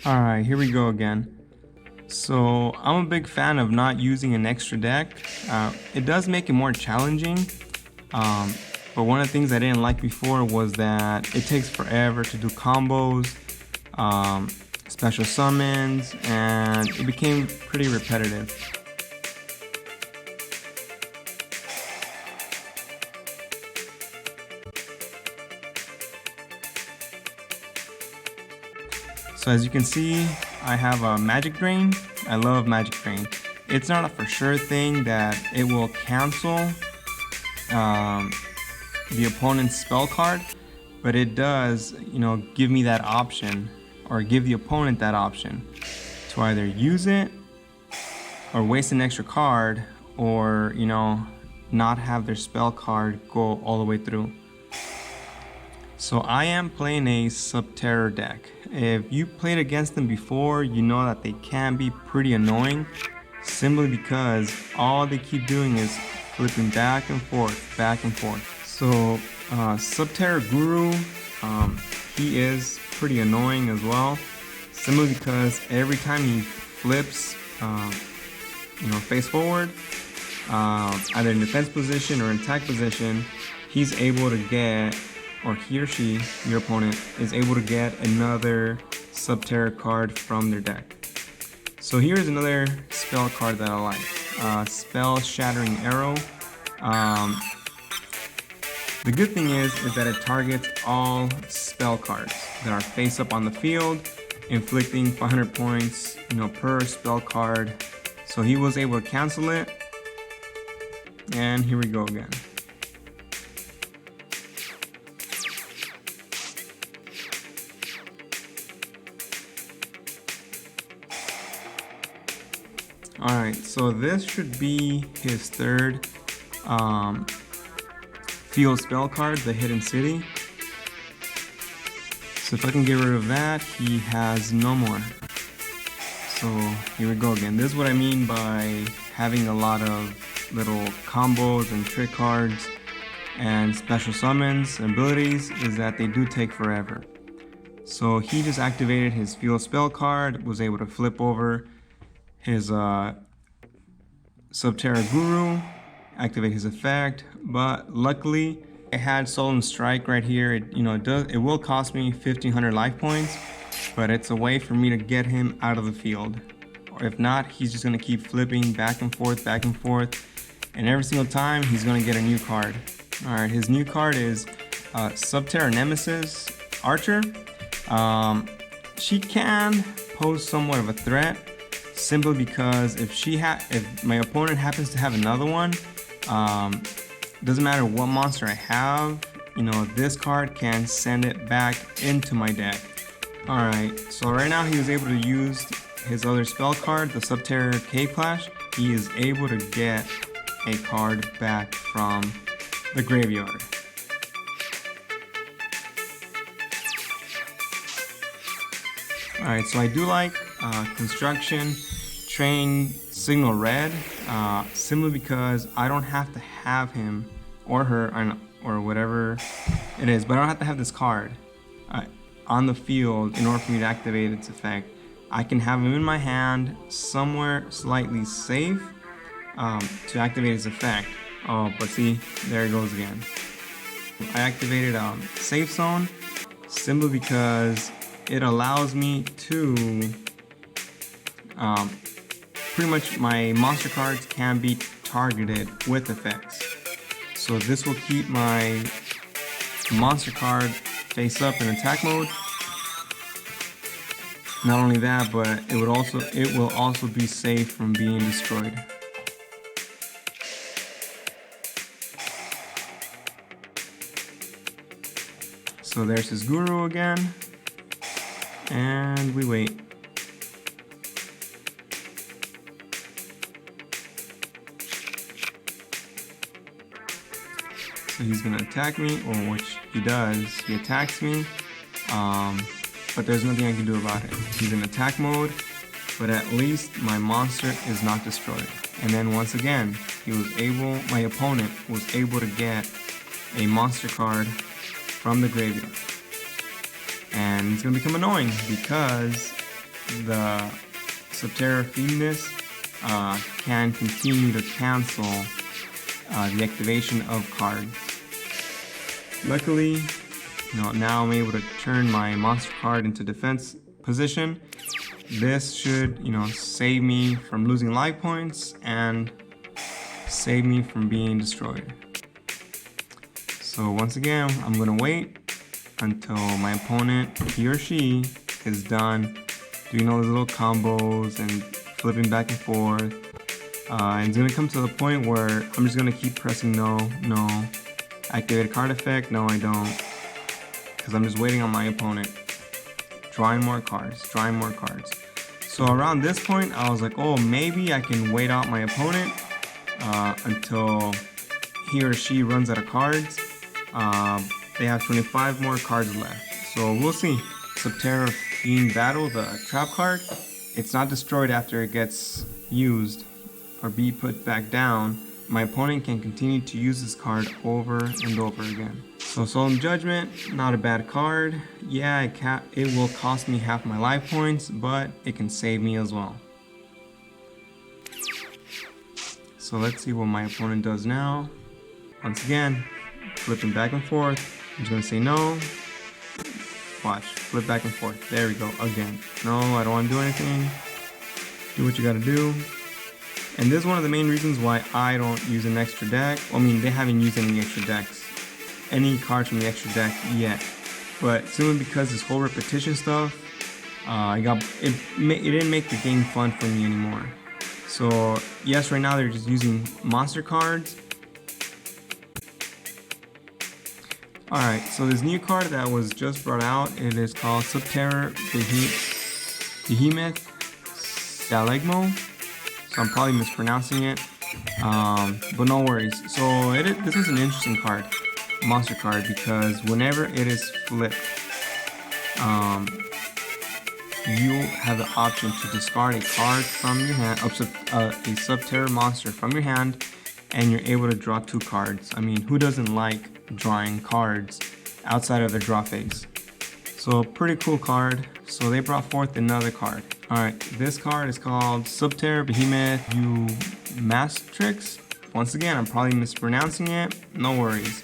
Alright, here we go again. So I'm a big fan of not using an extra deck. It does make it more challenging, but one of the things I didn't like before was that it takes forever to do combos, special summons, and it became pretty repetitive. So as you can see, I have a Magic Drain. I love Magic Drain. It's not a for sure thing that it will cancel the opponent's spell card, but it does, give me that option, or give the opponent that option to either use it or waste an extra card, or not have their spell card go all the way through. So I am playing a Subterror deck. If you played against them before, you know that they can be pretty annoying, simply because all they keep doing is flipping back and forth, back and forth. So Subterror Guru, he is pretty annoying as well, simply because every time he flips, face forward, either in defense position or in attack position, he's able to get, or he or she, your opponent, is able to get another Subterror card from their deck. So here's another spell card that I like, Spell Shattering Arrow. The good thing is that it targets all spell cards that are face up on the field, inflicting 500 points, per spell card. So he was able to cancel it, and here we go again. Alright, so this should be his third field spell card, the Hidden City. So if I can get rid of that, he has no more. So here we go again. This is what I mean by having a lot of little combos and trick cards and special summons and abilities, is that they do take forever. So he just activated his field spell card, was able to flip over his Subterror Guru, activate his effect, but luckily I had Solemn Strike right here. It will cost me 1500 life points, but it's a way for me to get him out of the field. Or if not, he's just gonna keep flipping back and forth, and every single time he's gonna get a new card. Alright, his new card is Subterror Nemesis Archer. She can pose somewhat of a threat, simply because if my opponent happens to have another one, doesn't matter what monster I have, this card can send it back into my deck. Alright, so right now he was able to use his other spell card, the Subterror Clash. He is able to get a card back from the graveyard. Alright, so I do like Construction Train Signal Red, simply because I don't have to have him or her, or whatever it is, but I don't have to have this card on the field in order for me to activate its effect. I can have him in my hand somewhere slightly safe to activate his effect. Oh, but see, there it goes again. I activated Safe Zone simply because it allows me to pretty much my monster cards can be targeted with effects. So this will keep my monster card face up in attack mode. Not only that, but it will also be safe from being destroyed. So there's his Guru again, and we wait. So he's gonna attack me, or which he does. He attacks me, but there's nothing I can do about it. He's in attack mode, but at least my monster is not destroyed. And then once again, my opponent was able to get a monster card from the graveyard. And it's gonna become annoying because the Subterror Fiendess can continue to cancel the activation of cards. Luckily, now I'm able to turn my monster card into defense position. This should, save me from losing life points and save me from being destroyed. So once again, I'm gonna wait until my opponent, he or she, is done doing all those little combos and flipping back and forth. And it's gonna come to the point where I'm just gonna keep pressing no. Activate a card effect, no I don't. Because I'm just waiting on my opponent. Drawing more cards. So around this point, I was like, oh, maybe I can wait out my opponent until he or she runs out of cards. They have 25 more cards left. So we'll see. Subterror Final Battle, the trap card, it's not destroyed after it gets used or be put back down. My opponent can continue to use this card over and over again. So Solemn Judgment, not a bad card. Yeah, it will cost me half my life points, but it can save me as well. So let's see what my opponent does now. Once again, flipping back and forth. I'm just gonna say no. Watch, flip back and forth. There we go, again. No, I don't wanna do anything. Do what you gotta do. And this is one of the main reasons why I don't use an extra deck. I mean, they haven't used any extra decks, any cards from the extra deck yet. But simply because this whole repetition stuff, it didn't make the game fun for me anymore. So yes, right now they're just using monster cards. Alright, so this new card that was just brought out, it is called Subterror Behemoth Stalagmo. So I'm probably mispronouncing it, but no worries. So this is an interesting card, monster card, because whenever it is flipped, you have the option to discard a card from your hand, a Subterror monster from your hand, and you're able to draw 2 cards. I mean, who doesn't like drawing cards outside of their draw phase? So pretty cool card. So they brought forth another card. Alright, this card is called Subterror Behemoth Umastryx. Once again, I'm probably mispronouncing it, no worries.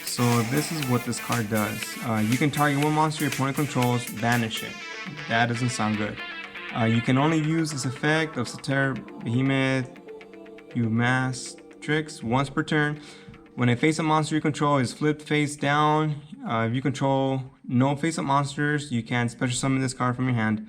So this is what this card does. You can target one monster your opponent controls, banish it. That doesn't sound good. You can only use this effect of Subterror Behemoth Umastryx once per turn. When a face-up monster you control is flipped face down, if you control no face-up monsters, you can special summon this card from your hand.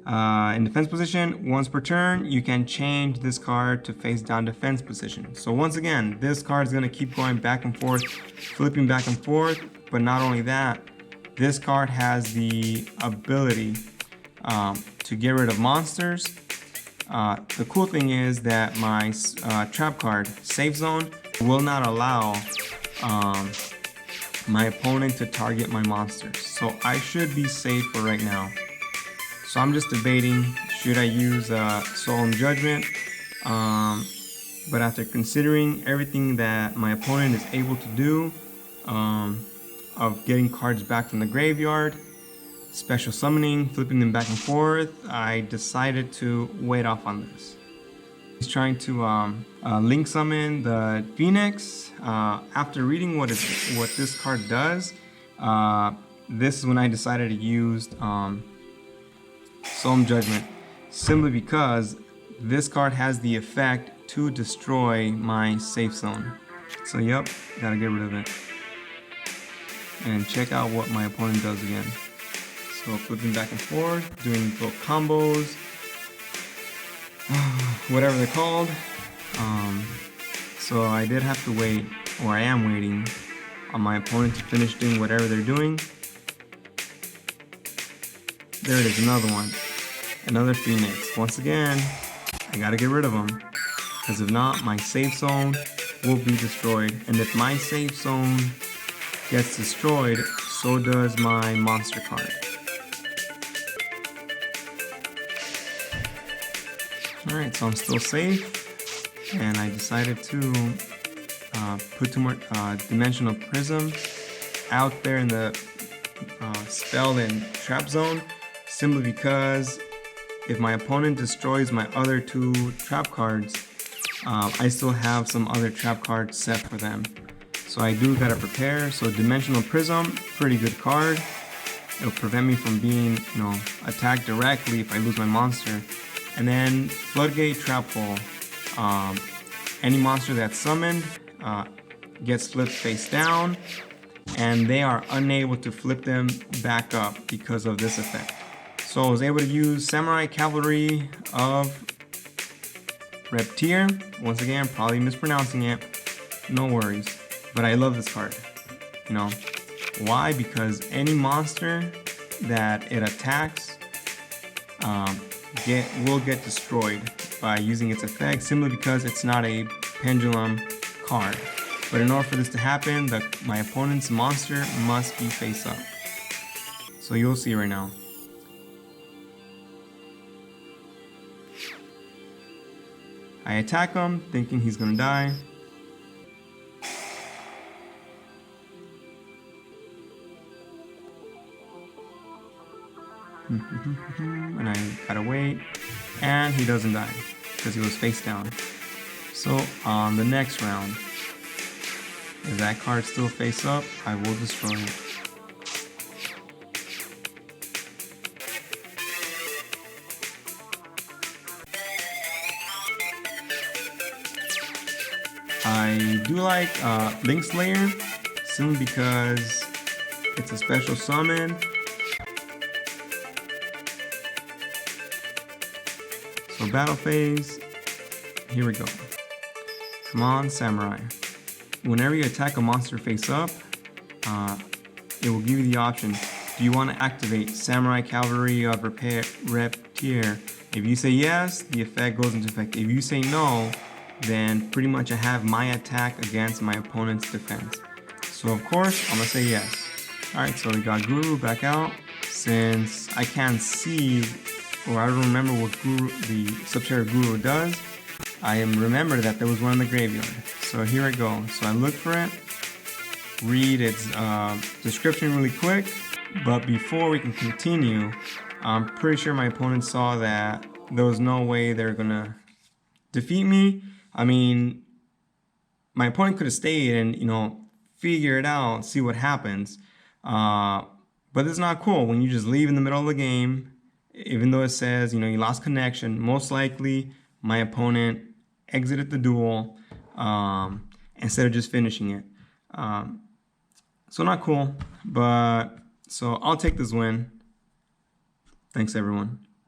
In defense position, once per turn, you can change this card to face down defense position. So once again, this card is going to keep going back and forth, flipping back and forth. But not only that, this card has the ability to get rid of monsters. The cool thing is that my trap card, Safe Zone, will not allow my opponent to target my monsters. So I should be safe for right now. So I'm just debating, should I use Solemn Judgment? But after considering everything that my opponent is able to do, of getting cards back from the graveyard, special summoning, flipping them back and forth, I decided to wait off on this. He's trying to link summon the Phoenix. After reading what this card does, this is when I decided to use Solemn Judgment, simply because this card has the effect to destroy my safe zone. So yep, gotta get rid of it. And check out what my opponent does again. So flipping back and forth, doing little combos, whatever they're called. So I did have to wait, or I am waiting, on my opponent to finish doing whatever they're doing. There it is, another one. Another Phoenix. Once again, I gotta get rid of them, because if not, my safe zone will be destroyed. And if my safe zone gets destroyed, so does my monster card. Alright, so I'm still safe, and I decided to put 2 more Dimensional Prism out there in the spell and trap zone, simply because if my opponent destroys my other 2 trap cards, I still have some other trap cards set for them. So I do gotta prepare. So Dimensional Prism, pretty good card. It'll prevent me from being, attacked directly if I lose my monster. And then Floodgate Trap Hole. Any monster that's summoned gets flipped face down, and they are unable to flip them back up because of this effect. So I was able to use Samurai Cavalry of Reptier. Once again, probably mispronouncing it. No worries. But I love this card. Why? Because any monster that it attacks will get destroyed by using its effect, simply because it's not a pendulum card. But in order for this to happen, my opponent's monster must be face up. So you'll see right now. I attack him, thinking he's gonna die. And I gotta wait, and he doesn't die because he was face down. So on the next round, if that card still face up, I will destroy it. I do like Link Slayer, simply because it's a special summon. So battle phase, here we go. Come on, Samurai. Whenever you attack a monster face up, it will give you the option. Do you want to activate Samurai Cavalry of Reptier? If you say yes, the effect goes into effect. If you say no, then pretty much I have my attack against my opponent's defense. So of course, I'm gonna say yes. Alright, so we got Guru back out. Since I can't see, or I don't remember what the Subterror Guru does, I remember that there was one in the graveyard. So here I go. So I look for it, read its description really quick, but before we can continue, I'm pretty sure my opponent saw that there was no way they're gonna defeat me. I mean, my opponent could have stayed and, figure it out, see what happens. But it's not cool when you just leave in the middle of the game, even though it says, you lost connection. Most likely, my opponent exited the duel instead of just finishing it. So not cool, but so I'll take this win. Thanks, everyone.